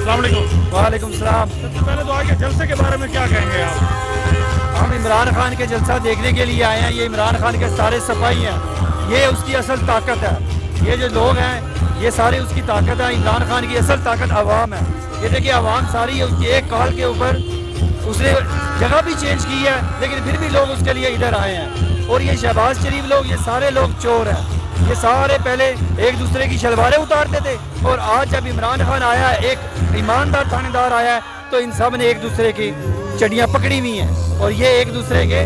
अस्सलाम वालेकुम। वालेकुम सलाम। सबसे पहले तो आगे जलसे के बारे में क्या कहेंगे आप? हम इमरान खान के जलसा देखने के लिए आए हैं। ये इमरान खान के सारे सिपाही हैं, ये उसकी असल ताकत है। ये जो लोग हैं ये सारे उसकी ताकत है। इमरान खान की असल ताकत अवाम है। ये देखिए अवाम सारी उसकी एक कॉल के ऊपर, उसने जगह भी चेंज की है लेकिन फिर भी लोग उसके लिए इधर आए हैं। और ये शहबाज शरीफ लोग, ये सारे लोग चोर हैं। ये सारे पहले एक दूसरे की शलवारें उतारते थे और आज जब इमरान खान आया है, एक ईमानदार थानेदार आया है, तो इन सब ने एक दूसरे की चड़ियाँ पकड़ी हुई हैं और ये एक दूसरे के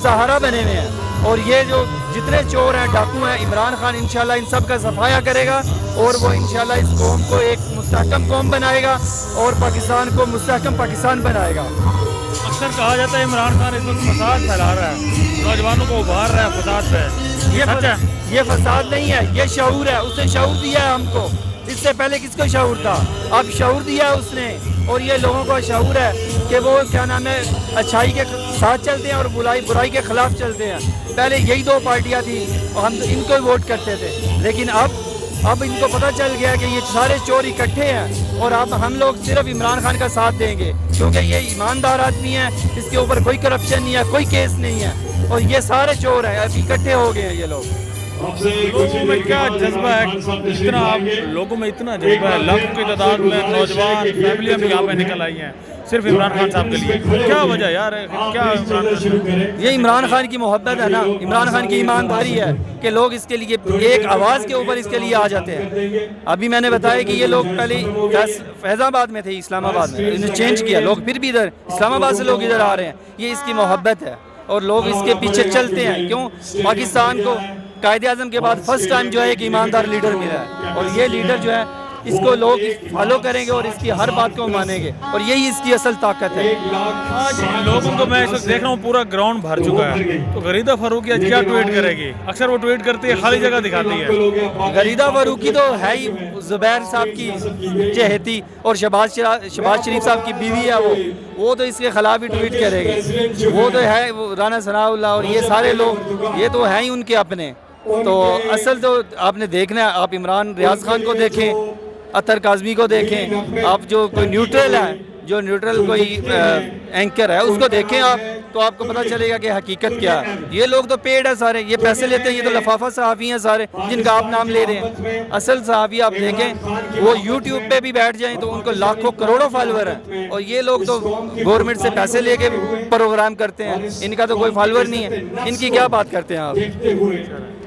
सहारा बने हुए हैं। और ये जो जितने चोर हैं, डाकू हैं, इमरान खान इंशाल्लाह इन सब का सफाया करेगा और वो इंशाल्लाह इस कौम को एक मुस्तहकम कौम बनाएगा और पाकिस्तान को मुस्तहकम पाकिस्तान बनाएगा। अक्सर कहा जाता है इमरान खान इस वक्त फसाद फैला रहा है, नौजवानों को उभार रहा है फसाद पे। ये सच है? ये फसाद नहीं है, ये शऊर है। उसने शऊर दिया है हमको, इससे पहले किसको शऊर था? अब शऊर दिया है उसने। और ये लोगों को शऊर है कि वो क्या नाम है, अच्छाई के साथ चलते हैं और बुराई के खिलाफ चलते हैं। पहले यही दो पार्टियां थी और हम इनको ही वोट करते थे, लेकिन अब इनको पता चल गया कि ये सारे चोर इकट्ठे हैं और अब हम लोग सिर्फ इमरान खान का साथ देंगे क्योंकि ये ईमानदार आदमी है, इसके ऊपर कोई करप्शन नहीं है, कोई केस नहीं है और ये सारे चोर हैं। अब इकट्ठे हो गए हैं ये लोग। लोगों में क्या जज्बा है, इतना आप लोगों में इतना जज्बा है, लाखों की तादाद में नौजवान फैमिलियां भी यहाँ पे निकल आई हैं सिर्फ इमरान खान साहब के लिए? क्या वजह यार है, क्या? ये इमरान खान की मोहब्बत है ना, इमरान खान की ईमानदारी है कि लोग इसके लिए एक आवाज़ के ऊपर इसके लिए आ जाते हैं। अभी मैंने बताया कि ये लोग पहले फैज़ाबाद में थे, इस्लामाबाद में, इन्हें चेंज किया, लोग फिर भी इधर इस्लामाबाद से लोग इधर आ रहे हैं। ये इसकी मोहब्बत है और लोग इसके पीछे चलते हैं। क्यों? पाकिस्तान को कायदे आज़म के बाद फर्स्ट टाइम जो है एक ईमानदार लीडर मिला है और ये लीडर जो है इसको लोग फॉलो करेंगे और इसकी हर बात को मानेंगे और यही इसकी असल ताकत है। आज लोगों को मैं इस वक्त देख रहा हूँ पूरा ग्राउंड भर चुका है, तो गरीदा फारूकी आज क्या ट्वीट करेगी? अक्सर वो ट्वीट करती है, खाली जगह दिखाती है। गरीदा फारूकी तो है ही जुबैर साहब की चहेती और शहबाज शरीफ साहब की बीवी है। वो तो इसके खिलाफ ही ट्वीट करेगी। वो तो है वो राना सनाउल्लाह और ये सारे लोग ये तो हैं ही उनके अपने। तो असल तो आपने देखना है, आप इमरान रियाज खान को देखें, अतर काज़मी को देखें, आप जो कोई न्यूट्रल है, जो न्यूट्रल कोई एंकर है उसको देखें आप, तो आपको पता चलेगा कि हकीकत क्या है। ये लोग तो पेड है सारे, ये पैसे लेते हैं, ये तो लफाफा सहाफ़ी हैं सारे जिनका आप नाम ले रहे हैं। असल सहाफ़ी आप देखें वो यूट्यूब पे भी बैठ जाएं तो उनको लाखों करोड़ों फॉलोअर हैं और ये लोग तो गवर्नमेंट से पैसे लेके प्रोग्राम करते हैं, इनका तो कोई फॉलोअर नहीं है। इनकी क्या बात करते हैं आप?